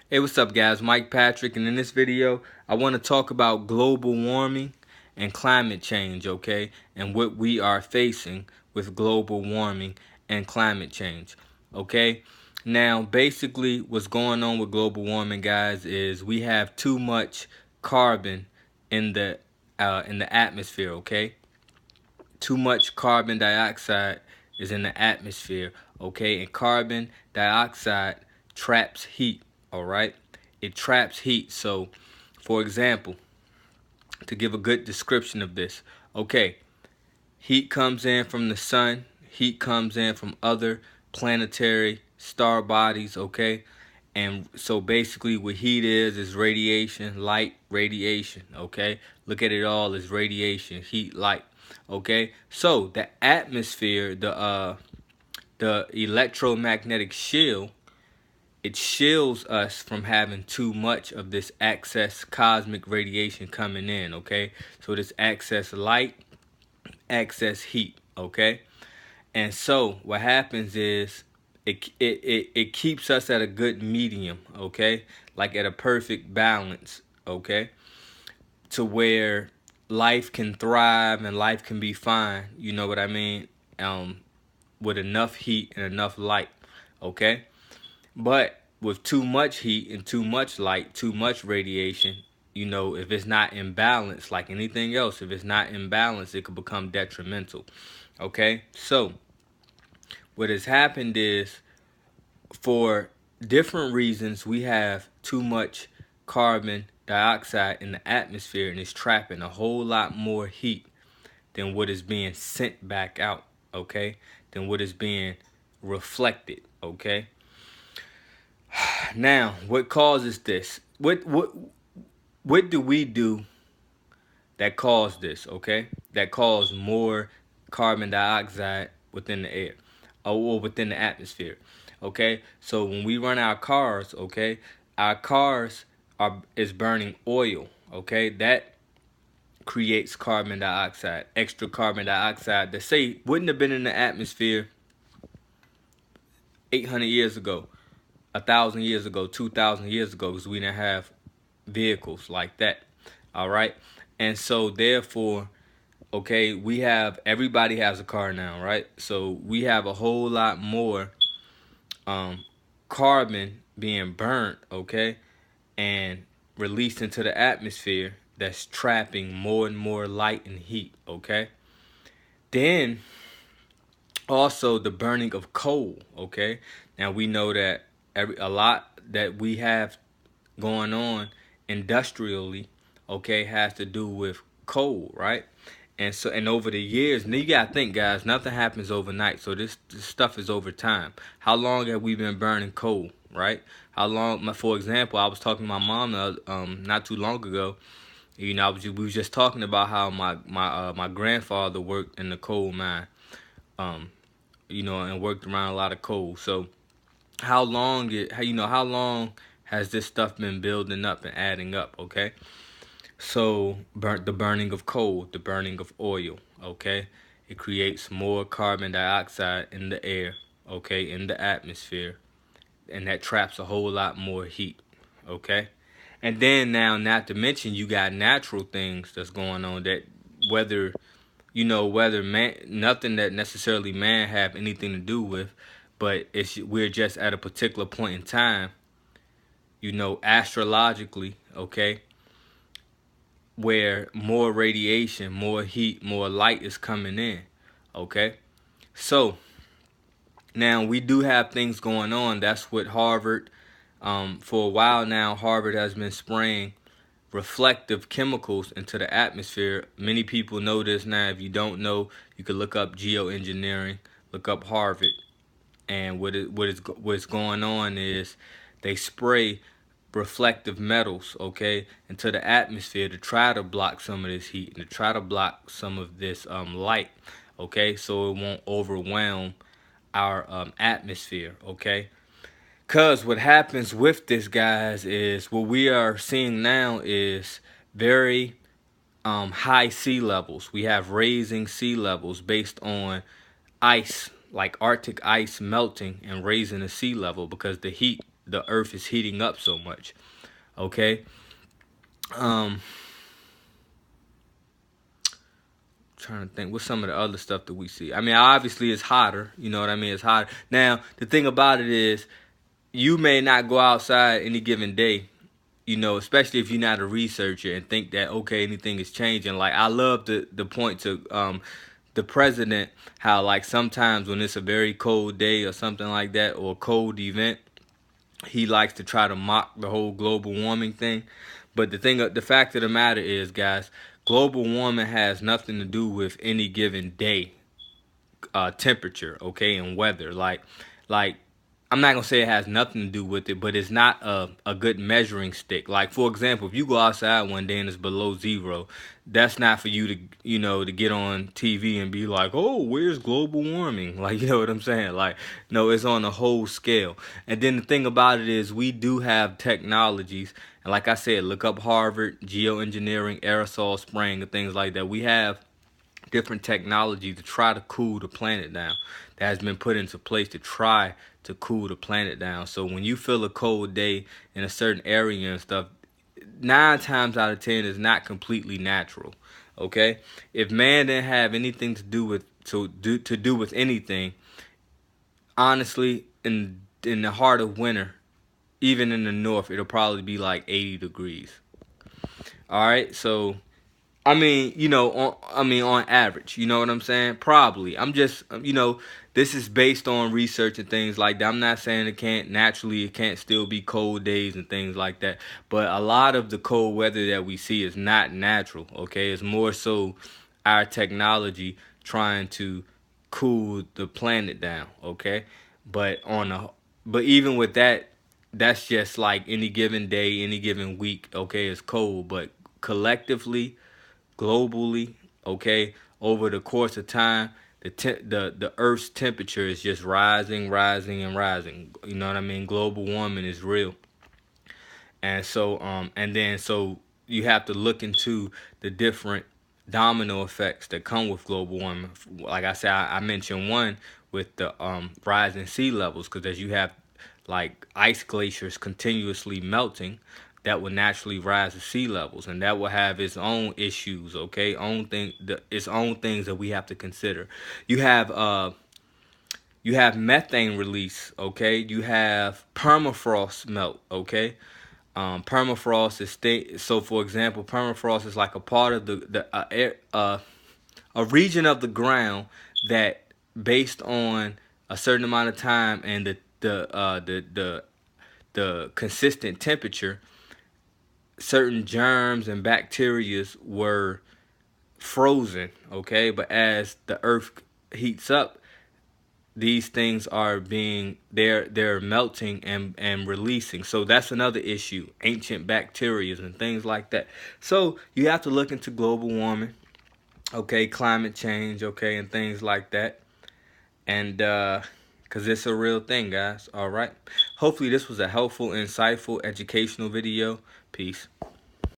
Hey, what's up guys? Mike Patrick, and in this video I want to talk about global warming and climate change, okay? And what we are facing with global warming and climate change, okay? Now, basically what's going on with global warming, guys, is we have too much carbon in the atmosphere, okay? Too much carbon dioxide is in the atmosphere, okay? And carbon dioxide traps heat, all right? It traps heat. So, for example, to give a good description of this, okay, heat comes in from the sun, heat comes in from other planetary star bodies, okay? And so basically what heat is radiation, light, radiation, okay? Look at it all as radiation, heat, light, okay? So the atmosphere, the electromagnetic shield, it shields us from having too much of this excess cosmic radiation coming in, okay? So this excess light, excess heat, okay? And so what happens is it keeps us at a good medium, okay? Like at a perfect balance, okay? To where life can thrive and life can be fine, you know what I mean? With enough heat and enough light, okay? But with too much heat and too much light, too much radiation, you know, if it's not in balance, like anything else, if it's not in balance, it could become detrimental, okay? So what has happened is, for different reasons, we have too much carbon dioxide in the atmosphere, and it's trapping a whole lot more heat than what is being sent back out, okay? Than what is being reflected, okay? Now, what causes this? What do we do that cause this, okay? That cause more carbon dioxide within the air or within the atmosphere, okay? So when we run our cars, okay, our cars is burning oil, okay? That creates carbon dioxide, extra carbon dioxide that say wouldn't have been in the atmosphere 800 years ago, 1,000 years ago, 2,000 years ago, because we didn't have vehicles like that. All right. And so therefore, okay, everybody has a car now, right? So we have a whole lot more carbon being burnt, okay, and released into the atmosphere that's trapping more and more light and heat, okay? Then also the burning of coal, okay? Now we know that a lot that we have going on industrially, okay, has to do with coal, right? And over the years, and you gotta think, guys, nothing happens overnight. So this stuff is over time. How long have we been burning coal, right? How long? For example, I was talking to my mom not too long ago. You know, we was just talking about how my grandfather worked in the coal mine, you know, and worked around a lot of coal. So how long has this stuff been building up and adding up, okay? So the burning of coal, the burning of oil, okay? It creates more carbon dioxide in the air, okay, in the atmosphere, and that traps a whole lot more heat, okay? And then now, not to mention, you got natural things that's going on that whether, whether man, nothing that necessarily man have anything to do with, but we're just at a particular point in time, astrologically, okay, where more radiation, more heat, more light is coming in, okay? So now we do have things going on. That's what Harvard, for a while now, Harvard has been spraying reflective chemicals into the atmosphere. Many people know this now. If you don't know, you can look up geoengineering, look up Harvard, and what's going on is they spray reflective metals, okay, into the atmosphere to try to block some of this heat and to try to block some of this light, okay, so it won't overwhelm our atmosphere, okay. Because what happens with this, guys, is what we are seeing now is very high sea levels. We have raising sea levels based on ice, like Arctic ice melting and raising the sea level because the heat the earth is heating up so much. Okay. Trying to think what's some of the other stuff that we see. I mean, obviously it's hotter. You know what I mean? It's hotter. Now, the thing about it is, you may not go outside any given day, you know, especially if you're not a researcher and think that, okay, anything is changing. Like, I love the point to the president, how like sometimes when it's a very cold day or something like that, or a cold event, he likes to try to mock the whole global warming thing. But the fact of the matter is, guys, global warming has nothing to do with any given day temperature, okay, and weather. Like I'm not gonna say it has nothing to do with it, but it's not a good measuring stick. Like, for example, if you go outside one day and it's below zero, that's not for you to, you know, to get on TV and be like, oh, where's global warming? Like, you know what I'm saying? Like, no, it's on a whole scale. And then the thing about it is, we do have technologies, and like I said, look up Harvard, geoengineering, aerosol spraying, and things like that. We have different technology to try to cool the planet down, that has been put into place to try to cool the planet down. So when you feel a cold day in a certain area and stuff, 9 times out of 10 is not completely natural. Okay, if man didn't have anything to do with anything, honestly, in the heart of winter, even in the north, it'll probably be like 80 degrees. All right, so I mean, you know, on average, you know what I'm saying? Probably. I'm just, you know, this is based on research and things like that. I'm not saying it can't still be cold days and things like that. But a lot of the cold weather that we see is not natural, okay? It's more so our technology trying to cool the planet down, okay? But but even with that, that's just like any given day, any given week, okay, it's cold. But collectively, globally, okay, over the course of time, the Earth's temperature is just rising, rising, and rising. You know what I mean? Global warming is real, and so you have to look into the different domino effects that come with global warming. Like I said, I mentioned one with the rising sea levels, because as you have like ice glaciers continuously melting, that will naturally rise the sea levels, and that will have its own issues, okay, its own things that we have to consider. You have methane release, okay, you have permafrost melt, okay. Permafrost is so for example, permafrost is like a part of a region of the ground that, based on a certain amount of time and the consistent temperature, certain germs and bacteria were frozen, okay? But as the earth heats up, these things are they're melting and releasing. So that's another issue, ancient bacteria and things like that. So you have to look into global warming, okay, climate change, okay, and things like that. And because it's a real thing, guys. All right, hopefully this was a helpful, insightful, educational video. Peace.